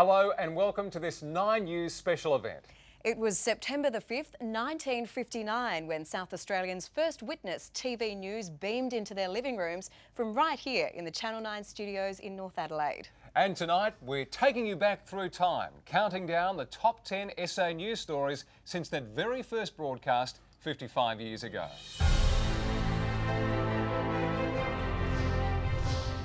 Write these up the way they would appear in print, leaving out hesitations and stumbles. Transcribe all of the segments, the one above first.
Hello and welcome to this 9 News special event. It was September the 5th, 1959, when South Australians first witnessed TV news beamed into their living rooms from right here in the Channel 9 studios in North Adelaide. And tonight we're taking you back through time, counting down the top 10 SA news stories since that very first broadcast 55 years ago.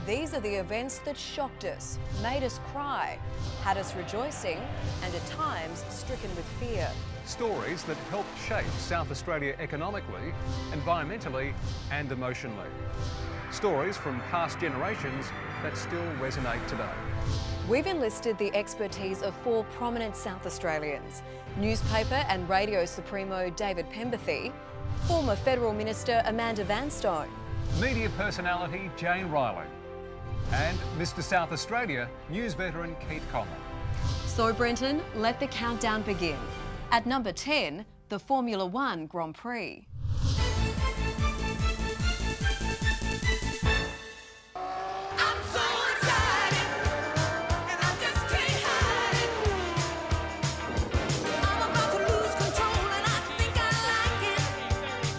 These are the events that shocked us, made us cry, had us rejoicing, and at times stricken with fear. Stories that helped shape South Australia economically, environmentally and emotionally. Stories from past generations that still resonate today. We've enlisted the expertise of 4 prominent South Australians: newspaper and radio supremo David Pemberthy, former Federal Minister Amanda Vanstone, Media personality Jane Riley, and Mr South Australia news veteran Keith Conlon. So Brenton, let the countdown begin. At number 10, the Formula 1 Grand Prix.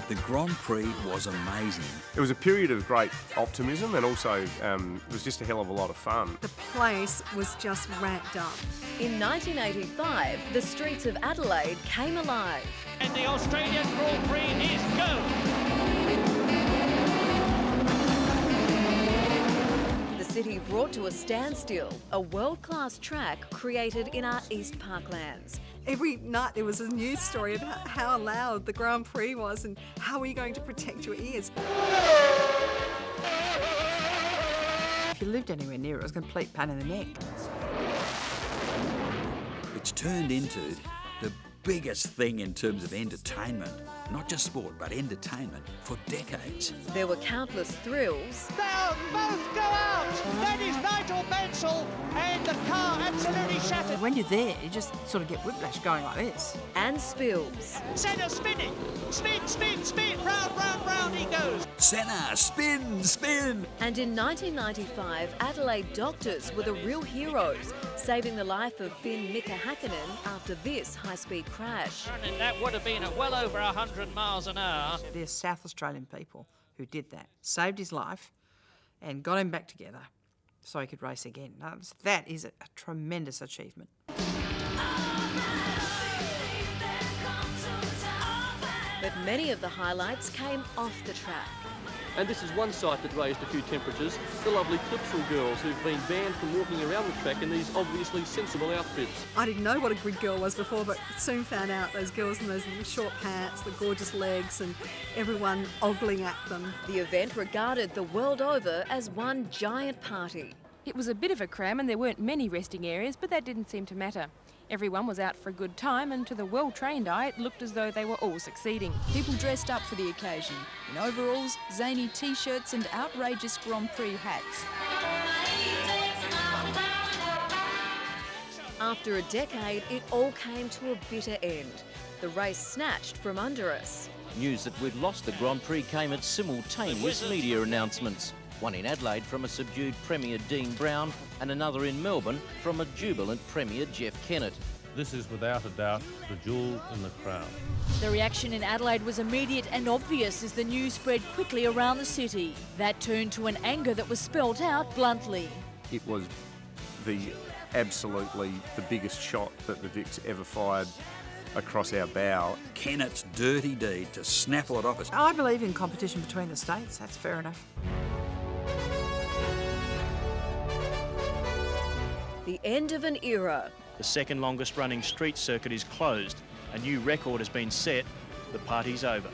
The Grand Prix was amazing. It was a period of great optimism and also it was just a hell of a lot of fun. The place was just ramped up. In 1985, the streets of Adelaide came alive. And the Australian Grand Prix is go! The city brought to a standstill, a world-class track created in our East Parklands. Every night there was a news story about how loud the Grand Prix was and how are you going to protect your ears. If you lived anywhere near it, it was a complete pain in the neck. Which turned into the biggest thing in terms of entertainment. Not just sport, but entertainment for decades. There were countless thrills. They'll both go out! That is Nigel Mansell, and the car absolutely shattered. When you're there, you just sort of get whiplash going like this. And spills. Senna spinning! Spin, spin, spin! Round, round, round he goes! Senna, spin, spin! And in 1995, Adelaide doctors were the real heroes, saving the life of Finn Mika Hakkinen after this high-speed crash. And that would have been at well over 100 miles an hour. There's South Australian people who did that, saved his life and got him back together so he could race again. That is a tremendous achievement. But many of the highlights came off the track. And this is one site that raised a few temperatures, the lovely Clipsal girls who've been banned from walking around the track in these obviously sensible outfits. I didn't know what a grid girl was before, but soon found out those girls in those little short pants, the gorgeous legs, and everyone ogling at them. The event regarded the world over as one giant party. It was a bit of a cram and there weren't many resting areas, but that didn't seem to matter. Everyone was out for a good time, and to the well-trained eye it looked as though they were all succeeding. People dressed up for the occasion, in overalls, zany t-shirts and outrageous Grand Prix hats. After a decade, it all came to a bitter end. The race snatched from under us. News that we'd lost the Grand Prix came at simultaneous media announcements. One in Adelaide from a subdued Premier Dean Brown and another in Melbourne from a jubilant Premier Jeff Kennett. This is without a doubt the jewel in the crown. The reaction in Adelaide was immediate and obvious as the news spread quickly around the city. That turned to an anger that was spelt out bluntly. It was absolutely the biggest shot that the Vic's ever fired across our bow. Kennett's dirty deed to snaffle it off us. I believe in competition between the states, that's fair enough. The end of an era. The second longest running street circuit is closed. A new record has been set. The party's over.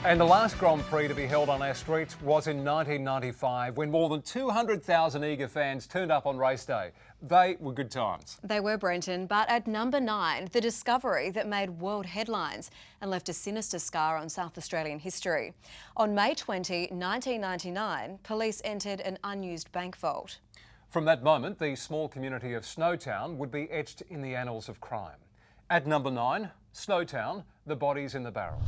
And the last Grand Prix to be held on our streets was in 1995 when more than 200,000 eager fans turned up on race day. They were good times. They were, Brenton, but at number 9, the discovery that made world headlines and left a sinister scar on South Australian history. On May 20, 1999, police entered an unused bank vault. From that moment, the small community of Snowtown would be etched in the annals of crime. At number 9, Snowtown, the bodies in the barrels.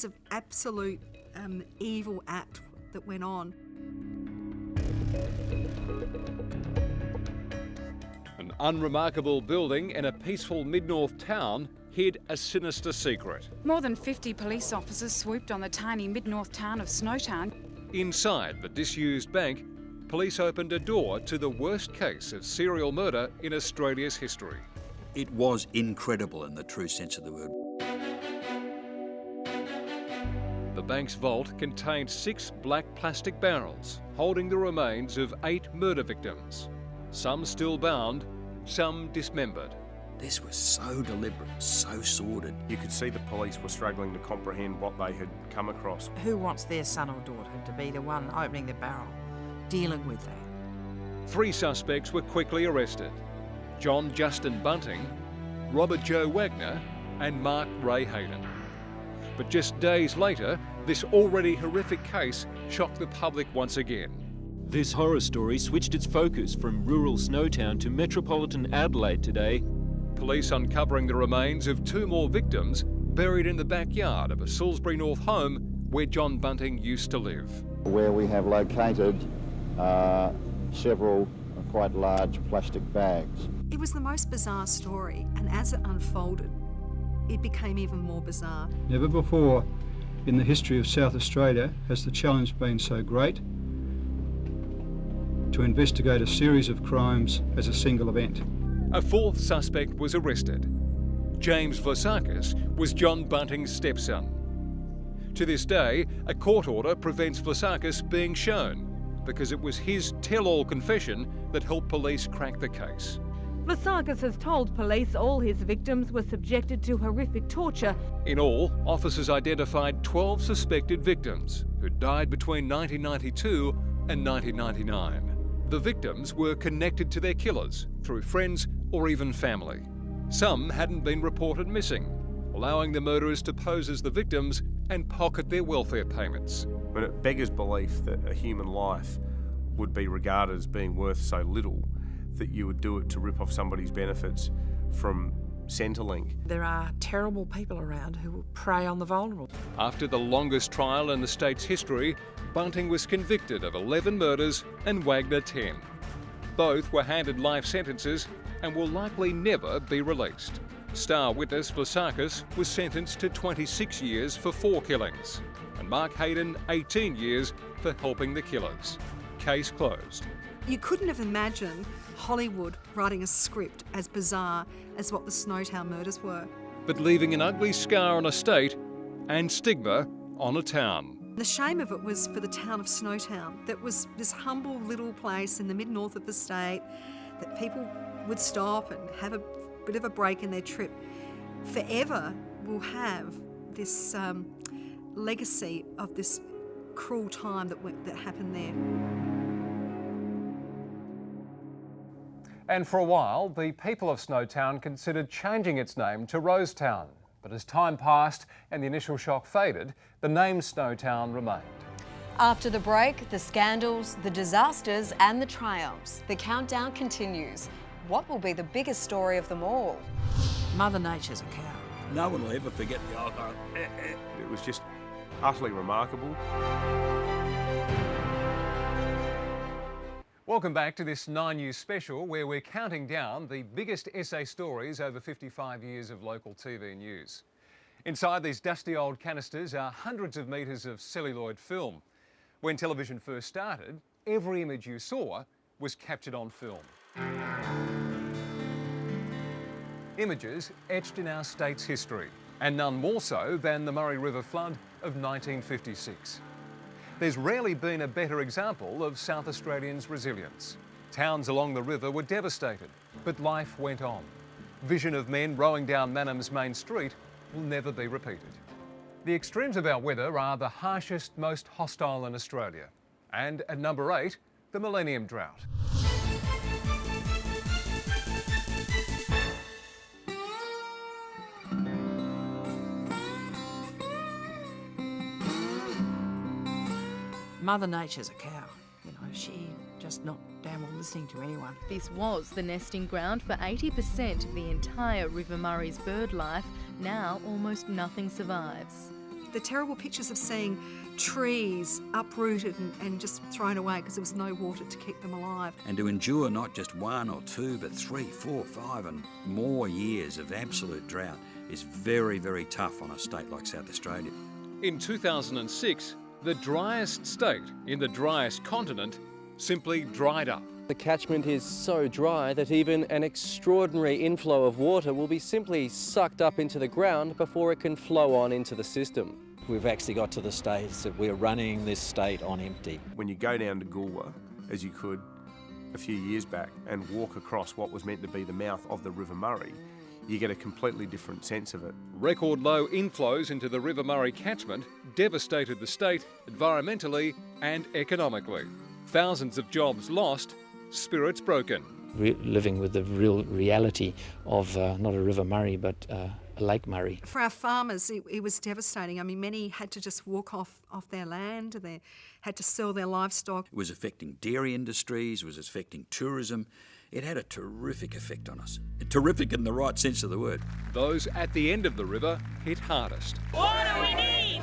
was an absolute evil act that went on. An unremarkable building in a peaceful mid-north town hid a sinister secret. More than 50 police officers swooped on the tiny mid-north town of Snowtown. Inside the disused bank, police opened a door to the worst case of serial murder in Australia's history. It was incredible in the true sense of the word. The bank's vault contained 6 black plastic barrels holding the remains of 8 murder victims. Some still bound, some dismembered. This was so deliberate, so sordid. You could see the police were struggling to comprehend what they had come across. Who wants their son or daughter to be the one opening the barrel, dealing with that? 3 suspects were quickly arrested: John Justin Bunting, Robert Joe Wagner and Mark Ray Hayden. But just days later, this already horrific case shocked the public once again. This horror story switched its focus from rural Snowtown to metropolitan Adelaide today. Police uncovering the remains of 2 more victims buried in the backyard of a Salisbury North home where John Bunting used to live. Where we have located several quite large plastic bags. It was the most bizarre story, and as it unfolded, it became even more bizarre. Never before in the history of South Australia has the challenge been so great to investigate a series of crimes as a single event. A 4th suspect was arrested. James Vlasakis was John Bunting's stepson. To this day, a court order prevents Vlasakis being shown because it was his tell-all confession that helped police crack the case. Vlasakis has told police all his victims were subjected to horrific torture. In all, officers identified 12 suspected victims who died between 1992 and 1999. The victims were connected to their killers through friends or even family. Some hadn't been reported missing, allowing the murderers to pose as the victims and pocket their welfare payments. But it beggars belief that a human life would be regarded as being worth so little that you would do it to rip off somebody's benefits from Centrelink. There are terrible people around who will prey on the vulnerable. After the longest trial in the state's history, Bunting was convicted of 11 murders and Wagner 10. Both were handed life sentences and will likely never be released. Star witness Vlasakis was sentenced to 26 years for 4 killings, and Mark Hayden 18 years for helping the killers. Case closed. You couldn't have imagined Hollywood writing a script as bizarre as what the Snowtown murders were. But leaving an ugly scar on a state and stigma on a town. The shame of it was for the town of Snowtown, that was this humble little place in the mid-north of the state that people would stop and have a bit of a break in their trip. Forever will have this legacy of this cruel time that happened there. And for a while, the people of Snowtown considered changing its name to Rosetown. But as time passed and the initial shock faded, the name Snowtown remained. After the break, the scandals, the disasters and the triumphs. The countdown continues. What will be the biggest story of them all? Mother Nature's a cow. No one will ever forget the old It was just utterly remarkable. Welcome back to this 9 News special where we're counting down the biggest SA stories over 55 years of local TV news. Inside these dusty old canisters are hundreds of metres of celluloid film. When television first started, every image you saw was captured on film. Images etched in our state's history, and none more so than the Murray River flood of 1956. There's rarely been a better example of South Australians' resilience. Towns along the river were devastated, but life went on. Vision of men rowing down Mannum's main street will never be repeated. The extremes of our weather are the harshest, most hostile in Australia. And at number 8, the Millennium Drought. Mother Nature's a cow. You know, she just not damn well listening to anyone. This was the nesting ground for 80% of the entire River Murray's bird life. Now almost nothing survives. the terrible pictures of seeing trees uprooted and just thrown away because there was no water to keep them alive. And to endure not just 1 or 2, but 3, 4, 5 and more years of absolute drought is very, very tough on a state like South Australia. In 2006, the driest state in the driest continent simply dried up. The catchment is so dry that even an extraordinary inflow of water will be simply sucked up into the ground before it can flow on into the system. We've actually got to the stage that we're running this state on empty. When you go down to Goolwa, as you could a few years back, and walk across what was meant to be the mouth of the River Murray, you get a completely different sense of it. Record low inflows into the River Murray catchment devastated the state environmentally and economically. Thousands of jobs lost, spirits broken. We're living with the real reality of not a River Murray, but a Lake Murray. For our farmers, it was devastating. I mean, many had to just walk off their land. They had to sell their livestock. It was affecting dairy industries, it was affecting tourism. It had a terrific effect on us. Terrific in the right sense of the word. Those at the end of the river hit hardest. What do we need?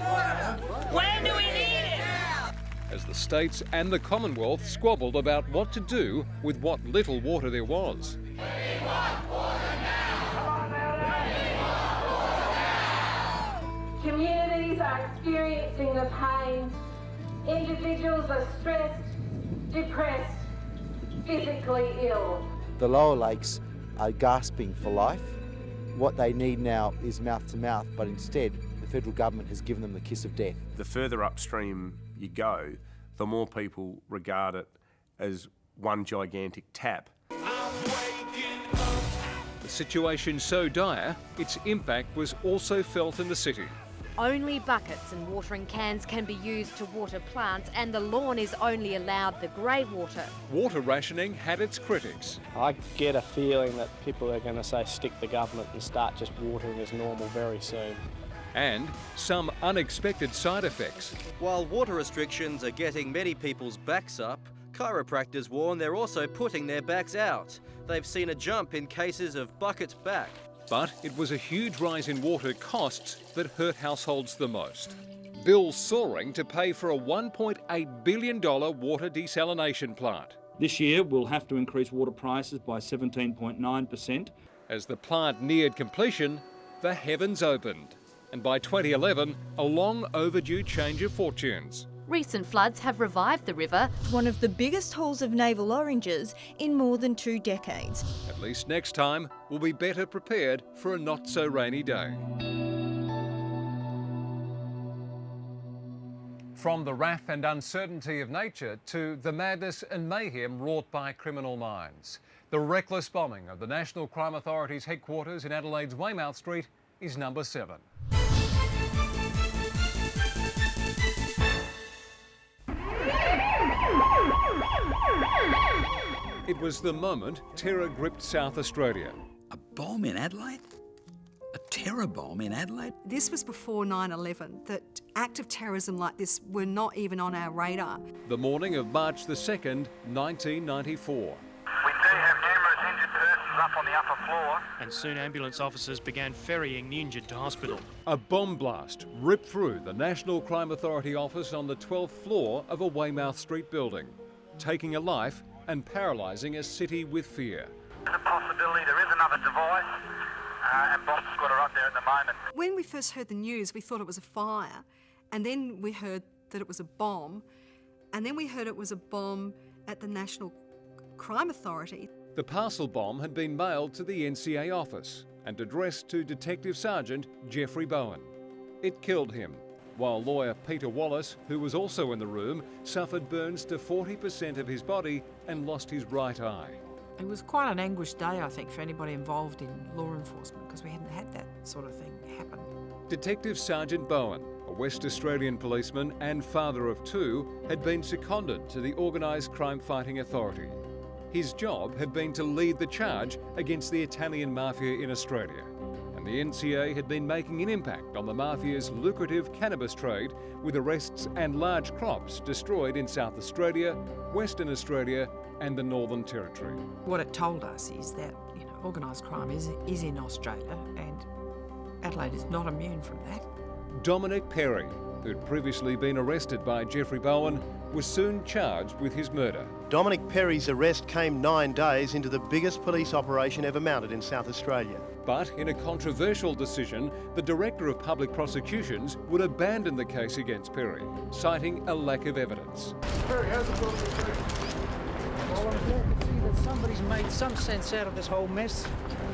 When do we need it? As the states and the Commonwealth squabbled about what to do with what little water there was. We want water now! Communities are experiencing the pain. Individuals are stressed, depressed, physically ill. The lower lakes are gasping for life. What they need now is mouth to mouth, but instead the federal government has given them the kiss of death. The further upstream you go, the more people regard it as one gigantic tap. The situation so dire, its impact was also felt in the city. Only buckets and watering cans can be used to water plants, and the lawn is only allowed the grey water. Water rationing had its critics. I get a feeling that people are going to say stick the government and start just watering as normal very soon. And some unexpected side effects. While water restrictions are getting many people's backs up, chiropractors warn they're also putting their backs out. They've seen a jump in cases of bucket back. But it was a huge rise in water costs that hurt households the most. Bills soaring to pay for a $1.8 billion water desalination plant. This year we'll have to increase water prices by 17.9%. As the plant neared completion, the heavens opened. And by 2011, a long overdue change of fortunes. Recent floods have revived the river. One of the biggest hauls of navel oranges in more than 2 decades. At least next time, we'll be better prepared for a not-so-rainy day. From the wrath and uncertainty of nature to the madness and mayhem wrought by criminal minds, the reckless bombing of the National Crime Authority's headquarters in Adelaide's Weymouth Street is number 7. It was the moment terror gripped South Australia. A bomb in Adelaide? A terror bomb in Adelaide? This was before 9/11, that acts of terrorism like this were not even on our radar. The morning of March the 2nd, 1994. We do have numerous injured persons up on the upper floor. And soon ambulance officers began ferrying the injured to hospital. A bomb blast ripped through the National Crime Authority office on the 12th floor of a Weymouth Street building, taking a life and paralysing a city with fear. There's a possibility there is another device, and Bob's got her up there at the moment. When we first heard the news, we thought it was a fire, and then we heard that it was a bomb, and then we heard it was a bomb at the National Crime Authority. The parcel bomb had been mailed to the NCA office and addressed to Detective Sergeant Jeffrey Bowen. It killed him, while lawyer Peter Wallace, who was also in the room, suffered burns to 40% of his body and lost his right eye. It was quite an anguished day, I think, for anybody involved in law enforcement, because we hadn't had that sort of thing happen. Detective Sergeant Bowen, a West Australian policeman and father of 2, had been seconded to the Organised Crime Fighting Authority. His job had been to lead the charge against the Italian mafia in Australia. And the NCA had been making an impact on the mafia's lucrative cannabis trade, with arrests and large crops destroyed in South Australia, Western Australia and the Northern Territory. What it told us is that organised crime is in Australia, and Adelaide is not immune from that. Dominic Perry, who'd previously been arrested by Jeffrey Bowen, was soon charged with his murder. Dominic Perry's arrest came 9 days into the biggest police operation ever mounted in South Australia. But in a controversial decision, the Director of Public Prosecutions would abandon the case against Perry, citing a lack of evidence. Perry, how's it going? Well, I'm glad to see that somebody's made some sense out of this whole mess.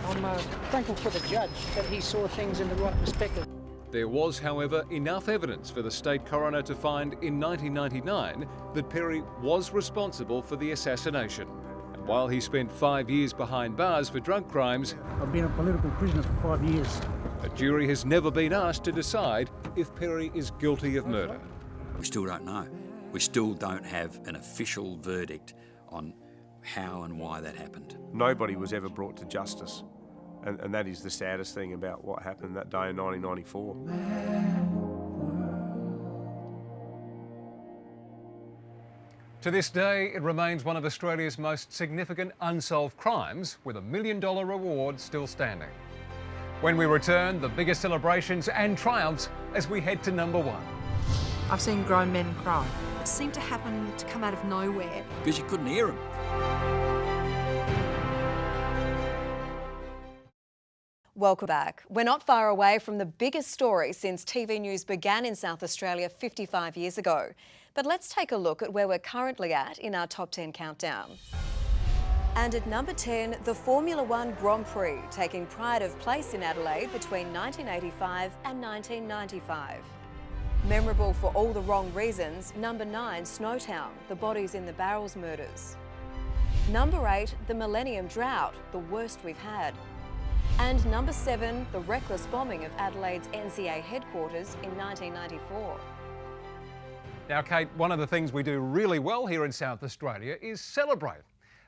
I'm thankful for the judge that he saw things in the right perspective. There was, however, enough evidence for the state coroner to find in 1999 that Perry was responsible for the assassination. And while he spent 5 years behind bars for drug crimes, I've been a political prisoner for 5 years. a jury has never been asked to decide if Perry is guilty of murder. We still don't know. We still don't have an official verdict on how and why that happened. Nobody was ever brought to justice. And that is the saddest thing about what happened that day in 1994. To this day, it remains one of Australia's most significant unsolved crimes, with $1 million reward still standing. When we return, the biggest celebrations and triumphs as we head to number 1. I've seen grown men cry. It seemed to happen to come out of nowhere. Because you couldn't hear them. Welcome back. We're not far away from the biggest story since TV news began in South Australia 55 years ago. But let's take a look at where we're currently at in our top 10 countdown. And at number 10, the Formula One Grand Prix, taking pride of place in Adelaide between 1985 and 1995. Memorable for all the wrong reasons, number 9, Snowtown, the bodies in the Barrels murders. Number 8, the Millennium Drought, the worst we've had. And number 7, the reckless bombing of Adelaide's NCA headquarters in 1994. Now, Kate, one of the things we do really well here in South Australia is celebrate.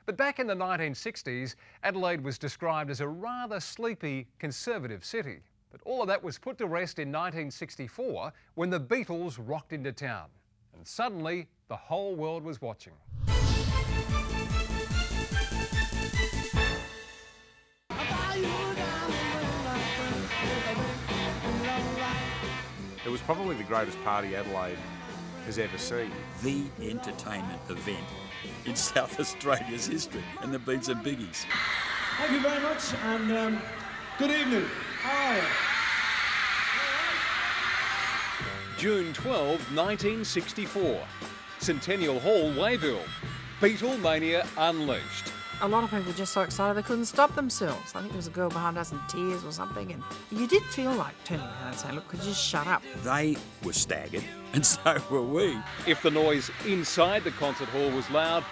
But back in the 1960s, Adelaide was described as a rather sleepy, conservative city. But all of that was put to rest in 1964 when the Beatles rocked into town. And suddenly, the whole world was watching. It was probably the greatest party Adelaide has ever seen. The entertainment event in South Australia's history, and there have been some biggies. Thank you very much, and good evening. How are you? June 12, 1964. Centennial Hall, Wayville. Beatlemania unleashed. A lot of people were just so excited they couldn't stop themselves. I think there was a girl behind us in tears or something, and you did feel like turning around and saying, look, could you just shut up? They were staggered, and so were we. If the noise inside the concert hall was loud,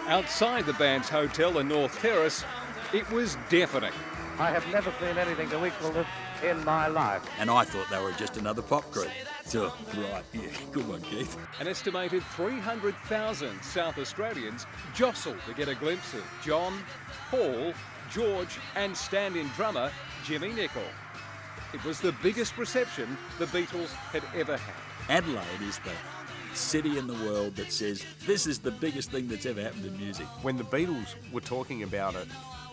outside the band's hotel in North Terrace, it was deafening. I have never seen anything to equal this in my life. And I thought they were just another pop group. So, right, yeah, good one, Keith. An estimated 300,000 South Australians jostled to get a glimpse of John, Paul, George and stand-in drummer Jimmy Nicol. It was the biggest reception the Beatles had ever had. Adelaide is the city in the world that says this is the biggest thing that's ever happened in music. When the Beatles were talking about it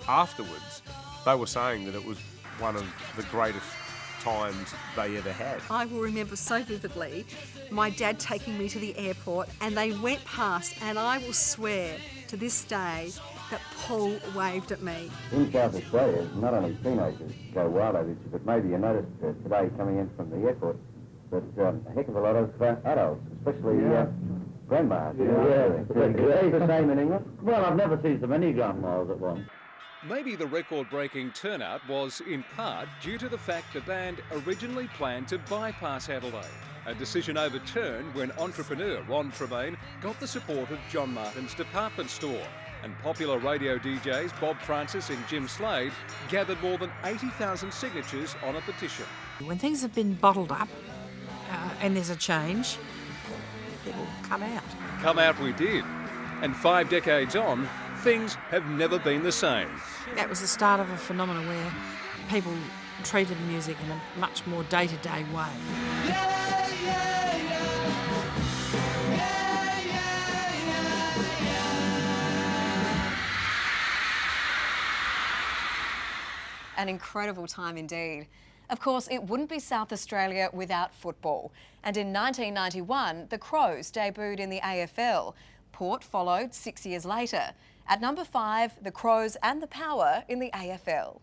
afterwards, they were saying that it was one of the greatest times they ever had. I will remember so vividly my dad taking me to the airport, and they went past, and I will swear to this day that Paul waved at me. In South Australia, not only teenagers go wild over this, but maybe you noticed today coming in from the airport that a heck of a lot of adults, especially grandmas. Is the same in England? Well, I've never seen so many grandmas at once. Maybe the record-breaking turnout was in part due to the fact the band originally planned to bypass Adelaide, a decision overturned when entrepreneur Ron Tremaine got the support of John Martin's department store, and popular radio DJs Bob Francis and Jim Slade gathered more than 80,000 signatures on a petition. When things have been bottled up and there's a change, it'll come out. Come out we did, and 5 decades on, things have never been the same. That was the start of a phenomenon where people treated music in a much more day-to-day way. An incredible time indeed. Of course, it wouldn't be South Australia without football. And in 1991, the Crows debuted in the AFL. Port followed 6 years later. At number 5, the Crows and the Power in the AFL.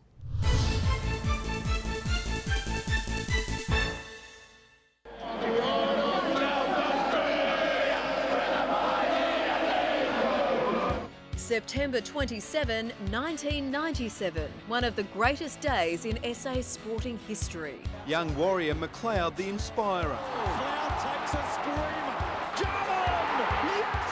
September 27, 1997, one of the greatest days in SA sporting history. Young warrior McLeod, the inspirer. McLeod takes a screamer. Jump on! Yes!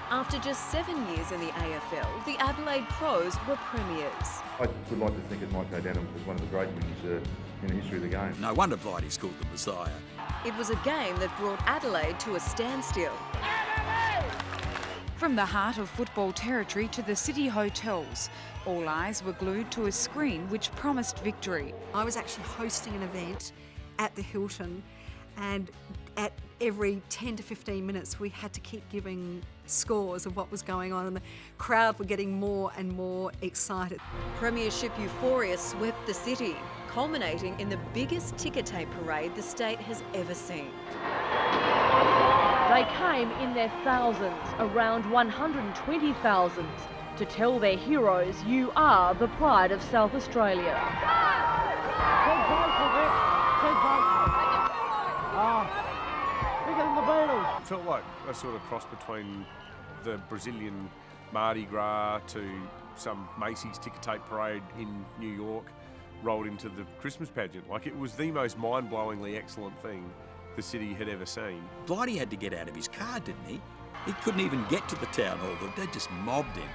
After just 7 years in the AFL, the Adelaide Crows were premiers. I would like to think it might go down as one of the great wins in the history of the game. No wonder Blighty's called the Messiah. It was a game that brought Adelaide to a standstill. From the heart of football territory to the city hotels, all eyes were glued to a screen which promised victory. I was actually hosting an event at the Hilton, and at every 10 to 15 minutes we had to keep giving scores of what was going on, and the crowd were getting more and more excited. Premiership euphoria swept the city, culminating in the biggest ticker tape parade the state has ever seen. They came in their thousands, around 120,000, to tell their heroes, you are the pride of South Australia. Bigger than the Beatles. Felt like a sort of cross between the Brazilian Mardi Gras to some Macy's ticker tape parade in New York rolled into the Christmas pageant. Like, it was the most mind-blowingly excellent thing the city had ever seen. Blighty had to get out of his car, didn't he? He couldn't even get to the town hall. They just mobbed him.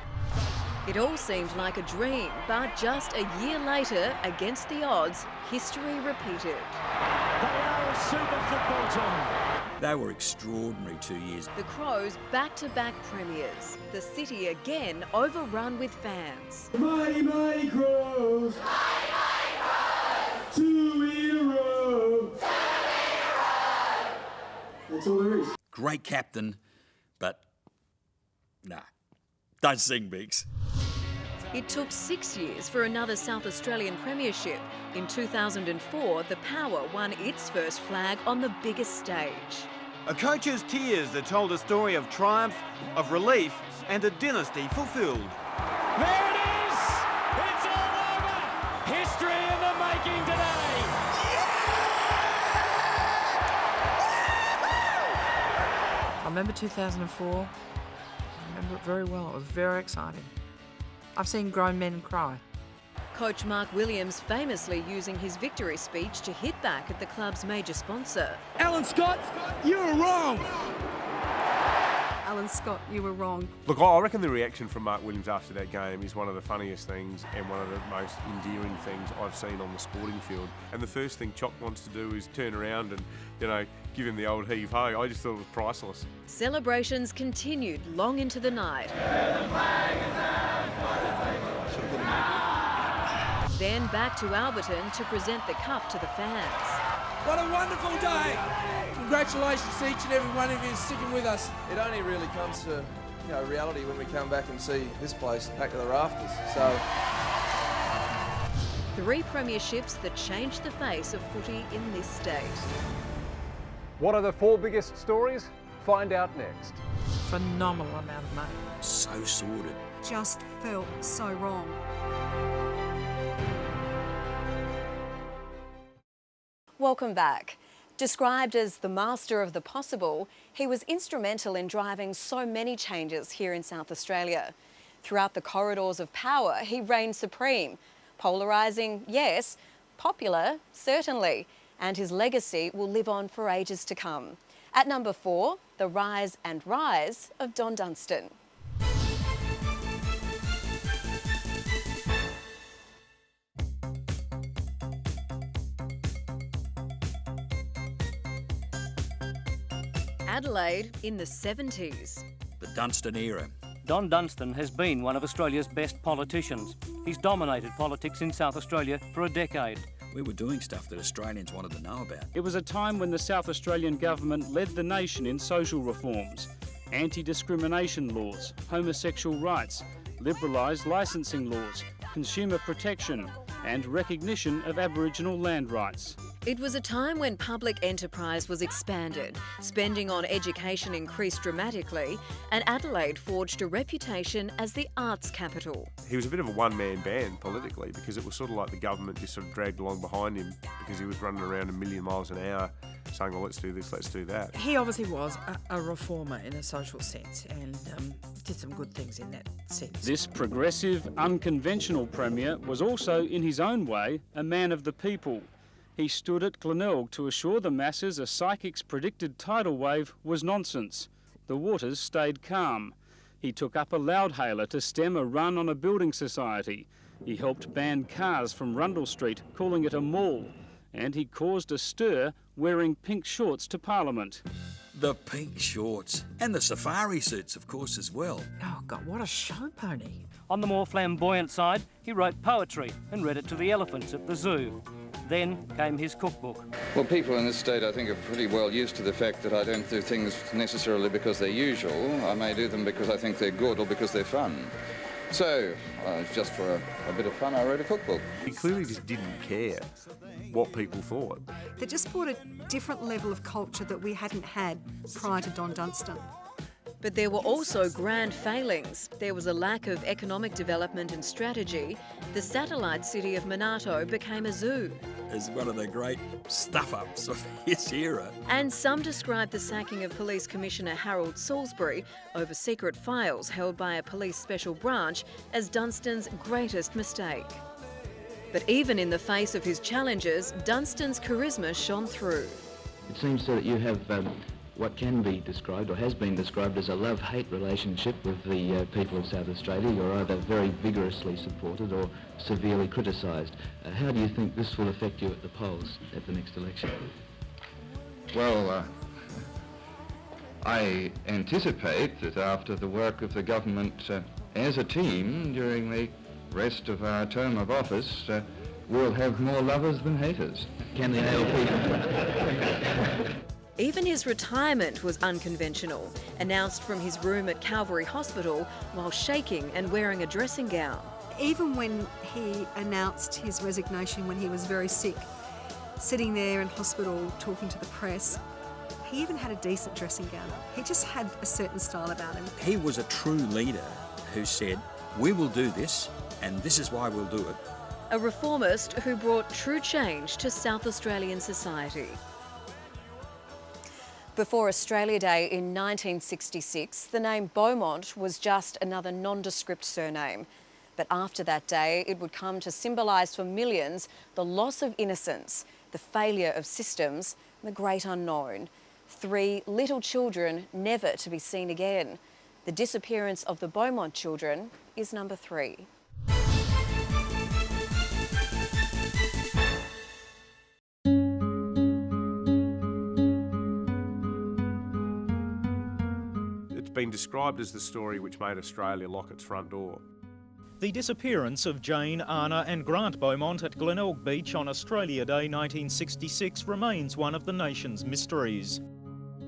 It all seemed like a dream, but just a year later, against the odds, history repeated. They are a super football team. They were extraordinary 2 years. The Crows back-to-back premiers. The city again overrun with fans. Mighty, mighty Crows. Mighty, mighty Crows. 2 in a row. That's all there is. Great captain, but nah, don't sing, Biggs. It took 6 years for another South Australian premiership. In 2004, the Power won its first flag on the biggest stage. A coach's tears that told a story of triumph, of relief, and a dynasty fulfilled. There it is! It's all over! History in the making today! I remember 2004. I remember it very well. It was very exciting. I've seen grown men cry. Coach Mark Williams famously using his victory speech to hit back at the club's major sponsor. Alan Scott, you were wrong! Alan Scott, you were wrong. Look, I reckon the reaction from Mark Williams after that game is one of the funniest things and one of the most endearing things I've seen on the sporting field. And the first thing Chock wants to do is turn around and, give him the old heave-ho. I just thought it was priceless. Celebrations continued long into the night. Then back to Alberton to present the cup to the fans. What a wonderful day! Congratulations to each and every one of you sticking with us. It only really comes to reality when we come back and see this place packed to the rafters. So 3 premierships that changed the face of footy in this state. What are the 4 biggest stories? Find out next. Phenomenal amount of money. So sordid. Just felt so wrong. Welcome back. Described as the master of the possible, he was instrumental in driving so many changes here in South Australia. Throughout the corridors of power, he reigned supreme. Polarising, yes. Popular, certainly. And his legacy will live on for ages to come. At number 4, the rise and rise of Don Dunstan. Adelaide in the 70s. The Dunstan era. Don Dunstan has been one of Australia's best politicians. He's dominated politics in South Australia for a decade. We were doing stuff that Australians wanted to know about. It was a time when the South Australian government led the nation in social reforms, anti-discrimination laws, homosexual rights, liberalised licensing laws, consumer protection, and recognition of Aboriginal land rights. It was a time when public enterprise was expanded, spending on education increased dramatically, and Adelaide forged a reputation as the arts capital. He was a bit of a one-man band politically, because it was sort of like the government just sort of dragged along behind him because he was running around a million miles an hour saying, well, let's do this, let's do that. He obviously was a reformer in a social sense and did some good things in that sense. This progressive, unconventional Premier was also, in his own way, a man of the people. He stood at Glenelg to assure the masses a psychic's predicted tidal wave was nonsense. The waters stayed calm. He took up a loudhailer to stem a run on a building society. He helped ban cars from Rundle Street, calling it a mall. And he caused a stir wearing pink shorts to Parliament. The pink shorts and the safari suits, of course, as well. Oh, God, what a show pony. On the more flamboyant side, he wrote poetry and read it to the elephants at the zoo. Then came his cookbook. Well, people in this state, I think, are pretty well used to the fact that I don't do things necessarily because they're usual. I may do them because I think they're good or because they're fun. So, just for a bit of fun, I wrote a cookbook. He clearly just didn't care what people thought. They just brought a different level of culture that we hadn't had prior to Don Dunstan. But there were also grand failings. There was a lack of economic development and strategy. The satellite city of Monarto became a zoo. It's one of the great stuff-ups of his era. And some describe the sacking of Police Commissioner Harold Salisbury over secret files held by a police special branch as Dunstan's greatest mistake. But even in the face of his challenges, Dunstan's charisma shone through. It seems that you have what can be described, or has been described, as a love-hate relationship with the people of South Australia. You're either very vigorously supported or severely criticised. How do you think this will affect you at the polls at the next election? Well, I anticipate that after the work of the government as a team during the rest of our term of office, we'll have more lovers than haters. Can the ALP... Even his retirement was unconventional, announced from his room at Calvary Hospital while shaking and wearing a dressing gown. Even when he announced his resignation when he was very sick, sitting there in hospital talking to the press, he even had a decent dressing gown on. He just had a certain style about him. He was a true leader who said, we will do this, and this is why we'll do it. A reformist who brought true change to South Australian society. Before Australia Day in 1966, the name Beaumont was just another nondescript surname. But after that day, it would come to symbolise for millions the loss of innocence, the failure of systems, and the great unknown. 3 little children never to be seen again. The disappearance of the Beaumont children is number 3. Been described as the story which made Australia lock its front door. The disappearance of Jane, Anna and Grant Beaumont at Glenelg Beach on Australia Day 1966 remains one of the nation's mysteries.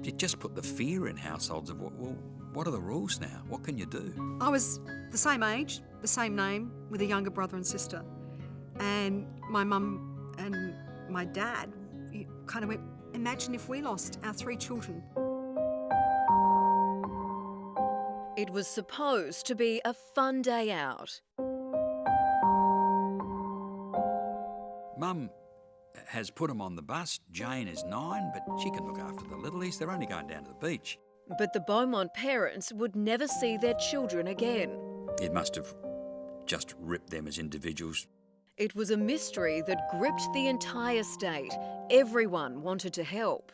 It just put the fear in households of, well, what are the rules now? What can you do? I was the same age, the same name, with a younger brother and sister. And my mum and my dad kind of went, imagine if we lost our 3 children. It was supposed to be a fun day out. Mum has put them on the bus. Jane is 9, but she can look after the littlies. They're only going down to the beach. But the Beaumont parents would never see their children again. It must have just ripped them as individuals. It was a mystery that gripped the entire state. Everyone wanted to help.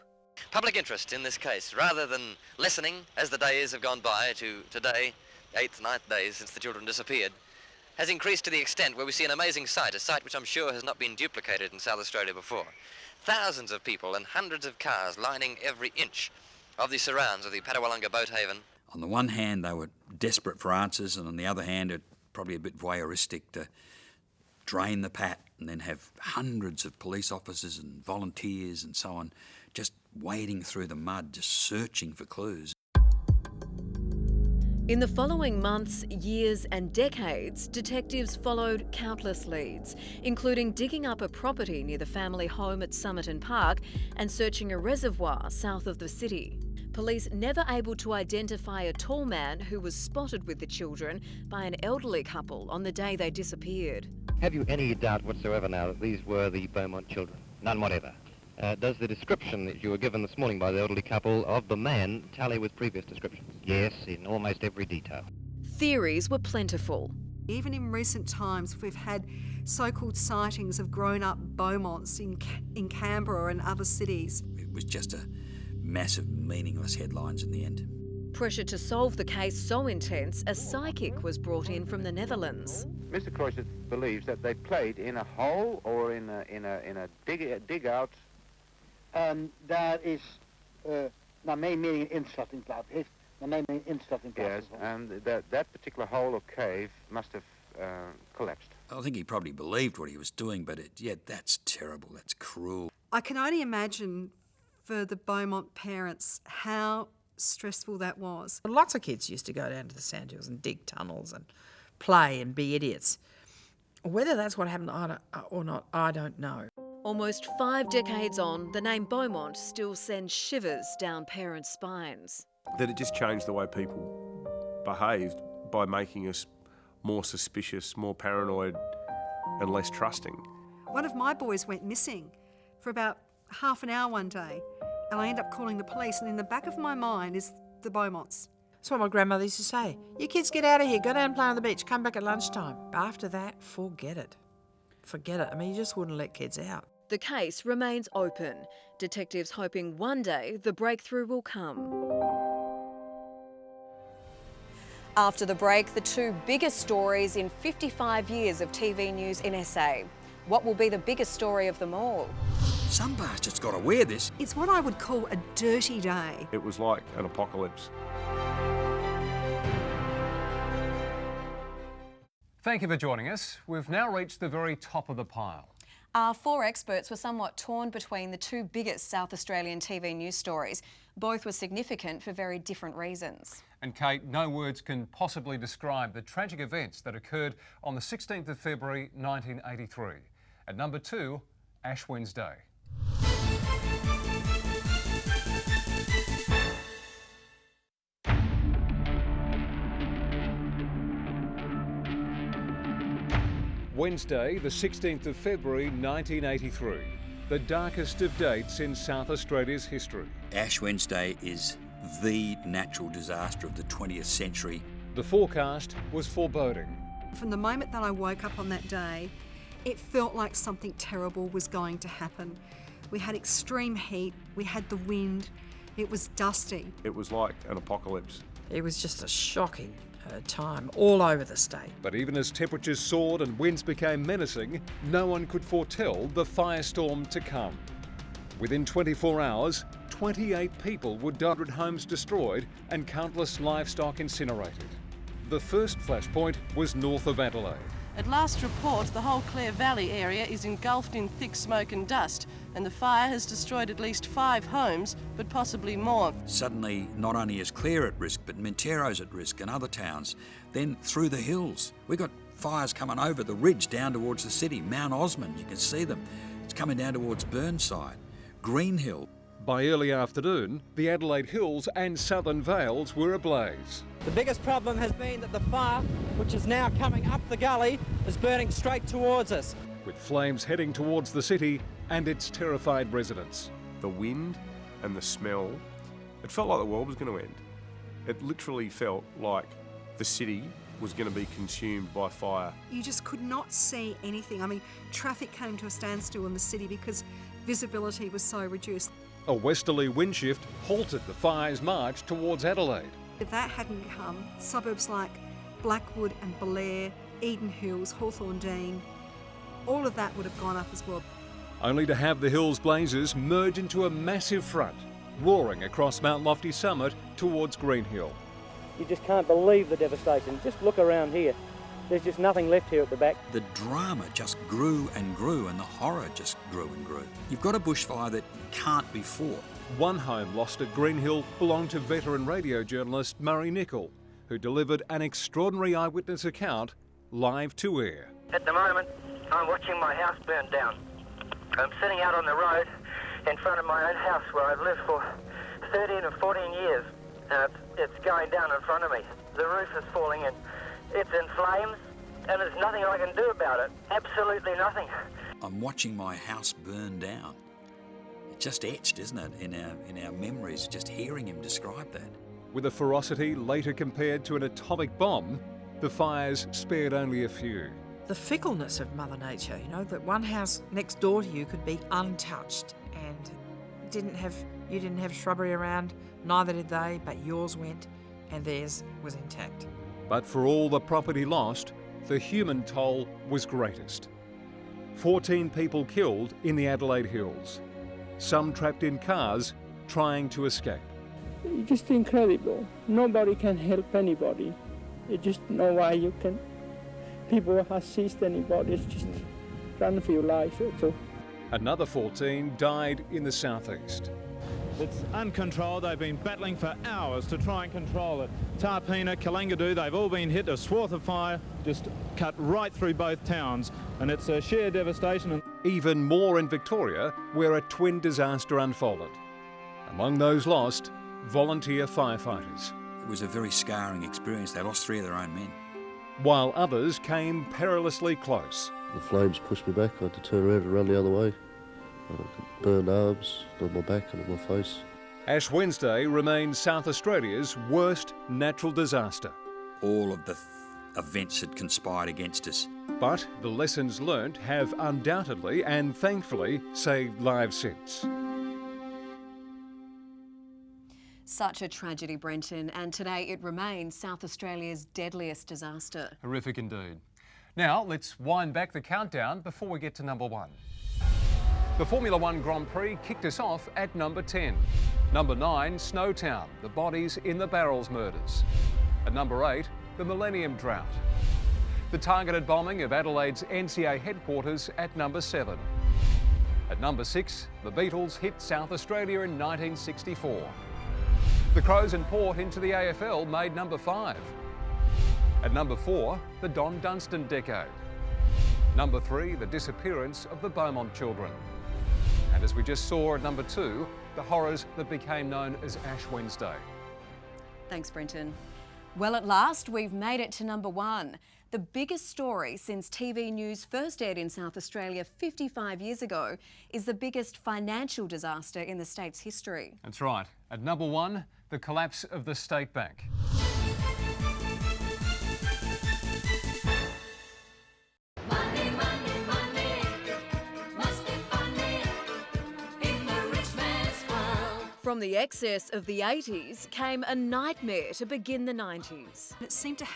Public interest in this case, rather than lessening as the days have gone by to today, 8th, 9th days since the children disappeared, has increased to the extent where we see an amazing sight, a sight which I'm sure has not been duplicated in South Australia before. Thousands of people and hundreds of cars lining every inch of the surrounds of the Padawalanga boat haven. On the one hand, they were desperate for answers, and on the other hand, it probably a bit voyeuristic to drain the pat and then have hundreds of police officers and volunteers and so on just wading through the mud, just searching for clues. In the following months, years and decades, detectives followed countless leads, including digging up a property near the family home at Somerton Park and searching a reservoir south of the city. Police never able to identify a tall man who was spotted with the children by an elderly couple on the day they disappeared. Have you any doubt whatsoever now that these were the Beaumont children? None whatever. Does the description that you were given this morning by the elderly couple of the man tally with previous descriptions? Yes, in almost every detail. Theories were plentiful. Even in recent times, we've had so-called sightings of grown-up Beaumonts in Canberra and other cities. It was just a massive, meaningless headlines in the end. Pressure to solve the case so intense, a psychic was brought in from the Netherlands. Mr. Croyset believes that they played in a hole or in a dig-out. Daar is naar mijn mening een instorting plaats. Heeft naar mijn mening instorting plaats. Yes, and that particular hole or cave must have collapsed. I think he probably believed what he was doing, but that's terrible, that's cruel. I can only imagine for the Beaumont parents how stressful that was. Lots of kids used to go down to the sandhills and dig tunnels and play and be idiots. Whether that's what happened or not, I don't know. Almost 5 decades on, the name Beaumont still sends shivers down parents' spines. That it just changed the way people behaved by making us more suspicious, more paranoid and less trusting. One of my boys went missing for about half an hour one day, and I ended up calling the police, and in the back of my mind is the Beaumonts. That's what my grandmother used to say. You kids get out of here, go down and play on the beach, come back at lunchtime. After that, forget it. Forget it. I mean, you just wouldn't let kids out. The case remains open. Detectives hoping one day the breakthrough will come. After the break, the 2 biggest stories in 55 years of TV news in SA. What will be the biggest story of them all? Some bastard's got to wear this. It's what I would call a dirty day. It was like an apocalypse. Thank you for joining us. We've now reached the very top of the pile. Our 4 experts were somewhat torn between the 2 biggest South Australian TV news stories. Both were significant for very different reasons. And Kate, no words can possibly describe the tragic events that occurred on the 16th of February 1983. At number 2, Ash Wednesday. Wednesday, the 16th of February 1983, the darkest of dates in South Australia's history. Ash Wednesday is the natural disaster of the 20th century. The forecast was foreboding. From the moment that I woke up on that day, it felt like something terrible was going to happen. We had extreme heat, we had the wind, it was dusty. It was like an apocalypse. It was just a shocking time all over the state. But even as temperatures soared and winds became menacing, no one could foretell the firestorm to come. Within 24 hours, 28 people were dead, homes destroyed and countless livestock incinerated. The first flashpoint was north of Adelaide. At last report, the whole Clare Valley area is engulfed in thick smoke and dust, and the fire has destroyed at least 5 homes, but possibly more. Suddenly, not only is Clare at risk, but Montero's at risk and other towns. Then through the hills, we got fires coming over the ridge down towards the city. Mount Osmond, you can see them. It's coming down towards Burnside. Green Hill. By early afternoon, the Adelaide Hills and Southern Vales were ablaze. The biggest problem has been that the fire, which is now coming up the gully, is burning straight towards us. With flames heading towards the city and its terrified residents. The wind and the smell, it felt like the world was going to end. It literally felt like the city was going to be consumed by fire. You just could not see anything. I mean, traffic came to a standstill in the city because visibility was so reduced. A westerly wind shift halted the fire's march towards Adelaide. If that hadn't come, suburbs like Blackwood and Belair, Eden Hills, Hawthorne Dean, all of that would have gone up as well. Only to have the hills blazes merge into a massive front, roaring across Mount Lofty Summit towards Green Hill. You just can't believe the devastation. Just look around here. There's just nothing left here at the back. The drama just grew and grew, and the horror just grew and grew. You've got a bushfire that can't be fought. One home lost at Green Hill belonged to veteran radio journalist Murray Nichol, who delivered an extraordinary eyewitness account live to air. At the moment, I'm watching my house burn down. I'm sitting out on the road in front of my own house where I've lived for 13 or 14 years. It's going down in front of me. The roof is falling in. It's in flames, and there's nothing I can do about it. Absolutely nothing. I'm watching my house burn down. It's just etched, isn't it, in our memories, just hearing him describe that. With a ferocity later compared to an atomic bomb, the fires spared only a few. The fickleness of Mother Nature, you know, that one house next door to you could be untouched and you didn't have shrubbery around, neither did they, but yours went and theirs was intact. But for all the property lost, the human toll was greatest. 14 people killed in the Adelaide Hills, some trapped in cars trying to escape. It's just incredible. Nobody can help anybody. You just know why you can. People assist anybody. It's just run for your life. So. Another 14 died in the southeast. It's uncontrolled. They've been battling for hours to try and control it. Tarpeena, Kalangadoo, they've all been hit. A swath of fire just cut right through both towns, and it's a sheer devastation. Even more in Victoria, where a twin disaster unfolded. Among those lost, volunteer firefighters. It was a very scarring experience. They lost 3 of their own men. While others came perilously close. The flames pushed me back. I had to turn around and run the other way. I got burned arms, on my back and on my face. Ash Wednesday remains South Australia's worst natural disaster. All of the events had conspired against us. But the lessons learnt have undoubtedly and thankfully saved lives since. Such a tragedy, Brenton, and today it remains South Australia's deadliest disaster. Horrific indeed. Now, let's wind back the countdown before we get to number 1. The Formula One Grand Prix kicked us off at number 10. Number 9, Snowtown, the bodies in the Barrels murders. At number 8, the Millennium Drought. The targeted bombing of Adelaide's NCA headquarters at number 7. At number 6, the Beatles hit South Australia in 1964. The Crows and Port into the AFL made number 5. At number 4, the Don Dunstan decade. Number 3, the disappearance of the Beaumont children. And as we just saw at number 2, the horrors that became known as Ash Wednesday. Thanks, Brenton. Well, at last, we've made it to number 1. The biggest story since TV news first aired in South Australia 55 years ago is the biggest financial disaster in the state's history. That's right. At number 1, the collapse of the State Bank. From the excess of the 80s came a nightmare to begin the 90s. It seemed to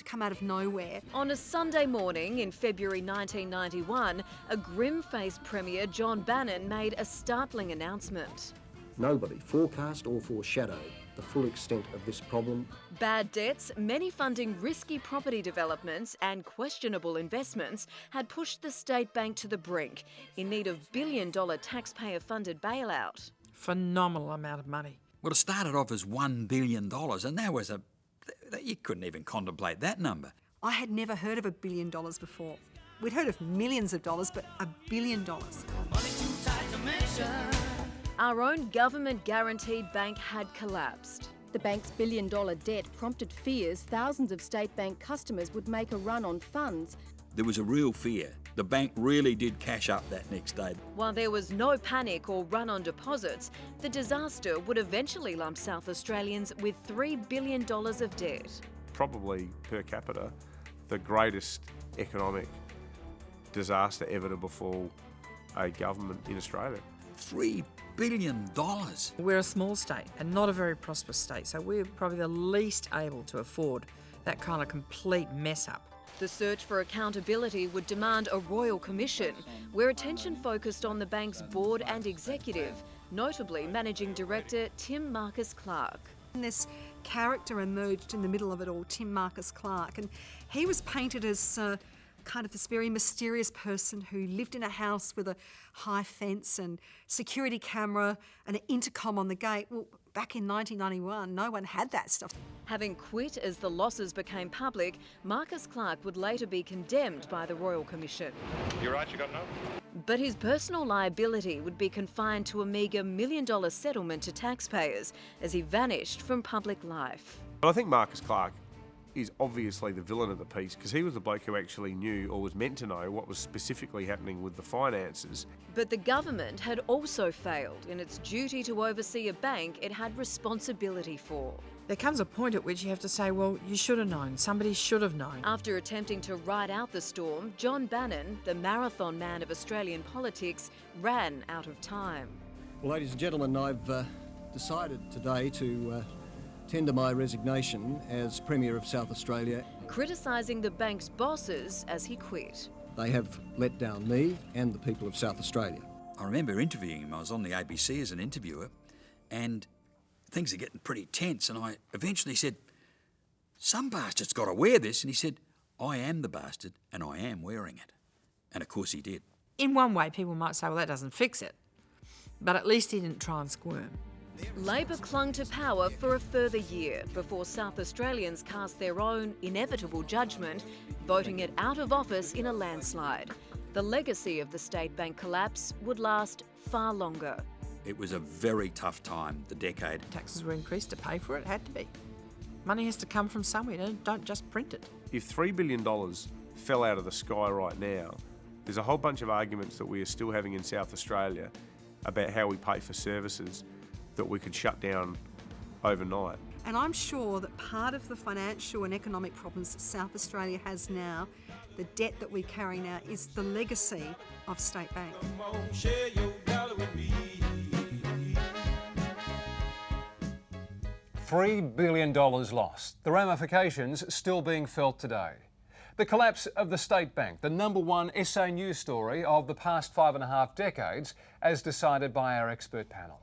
come out of nowhere. On a Sunday morning in February 1991, a grim-faced Premier, John Bannon, made a startling announcement. Nobody forecast or foreshadowed the full extent of this problem. Bad debts, many funding risky property developments and questionable investments had pushed the State Bank to the brink, in need of billion-dollar taxpayer-funded bailout. Phenomenal amount of money. Well, it started off as $1 billion, and that was you couldn't even contemplate that number. I had never heard of $1 billion before. We'd heard of millions of dollars, but $1 billion. Our own government-guaranteed bank had collapsed. The bank's billion-dollar debt prompted fears thousands of State Bank customers would make a run on funds. There was a real fear. The bank really did cash up that next day. While there was no panic or run on deposits, the disaster would eventually lump South Australians with $3 billion of debt. Probably per capita, the greatest economic disaster ever to befall a government in Australia. $3 billion. We're a small state and not a very prosperous state, so we're probably the least able to afford that kind of complete mess up. The search for accountability would demand a royal commission, where attention focused on the bank's board and executive, notably Managing Director Tim Marcus Clark. And this character emerged in the middle of it all, Tim Marcus Clark, and he was painted as kind of this very mysterious person who lived in a house with a high fence and security camera and an intercom on the gate. Well, back in 1991, no one had that stuff. Having quit as the losses became public, Marcus Clark would later be condemned by the Royal Commission. You're right, you got enough? But his personal liability would be confined to a meagre $1 million settlement to taxpayers as he vanished from public life. But I think Marcus Clark is obviously the villain of the piece because he was the bloke who actually knew or was meant to know what was specifically happening with the finances. But the government had also failed in its duty to oversee a bank it had responsibility for. There comes a point at which you have to say, well, you should have known. Somebody should have known. After attempting to ride out the storm, John Bannon, the marathon man of Australian politics, ran out of time. Well, ladies and gentlemen, I've decided today to tender my resignation as Premier of South Australia. Criticising the bank's bosses as he quit. They have let down me and the people of South Australia. I remember interviewing him. I was on the ABC as an interviewer, and things are getting pretty tense, and I eventually said, some bastard's got to wear this, and he said, I am the bastard and I am wearing it. And of course he did. In one way, people might say, well, that doesn't fix it. But at least he didn't try and squirm. Labor clung to power for a further year before South Australians cast their own inevitable judgment, voting it out of office in a landslide. The legacy of the state bank collapse would last far longer. It was a very tough time, the decade. Taxes were increased to pay for it, had to be. Money has to come from somewhere, don't just print it. If $3 billion fell out of the sky right now, there's a whole bunch of arguments that we are still having in South Australia about how we pay for services that we could shut down overnight. And I'm sure that part of the financial and economic problems that South Australia has now, the debt that we carry now, is the legacy of State Bank. $3 billion lost. The ramifications still being felt today. The collapse of the State Bank, the #1 SA news story of the past 5.5 decades, as decided by our expert panel.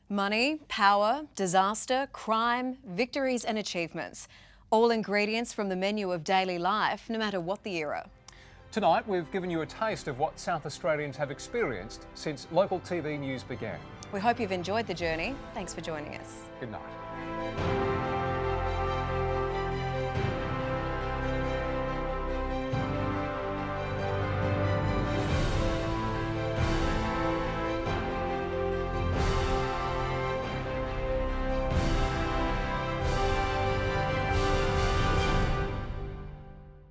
Money, power, disaster, crime, victories and achievements. All ingredients from the menu of daily life, no matter what the era. Tonight, we've given you a taste of what South Australians have experienced since local TV news began. We hope you've enjoyed the journey. Thanks for joining us. Good night.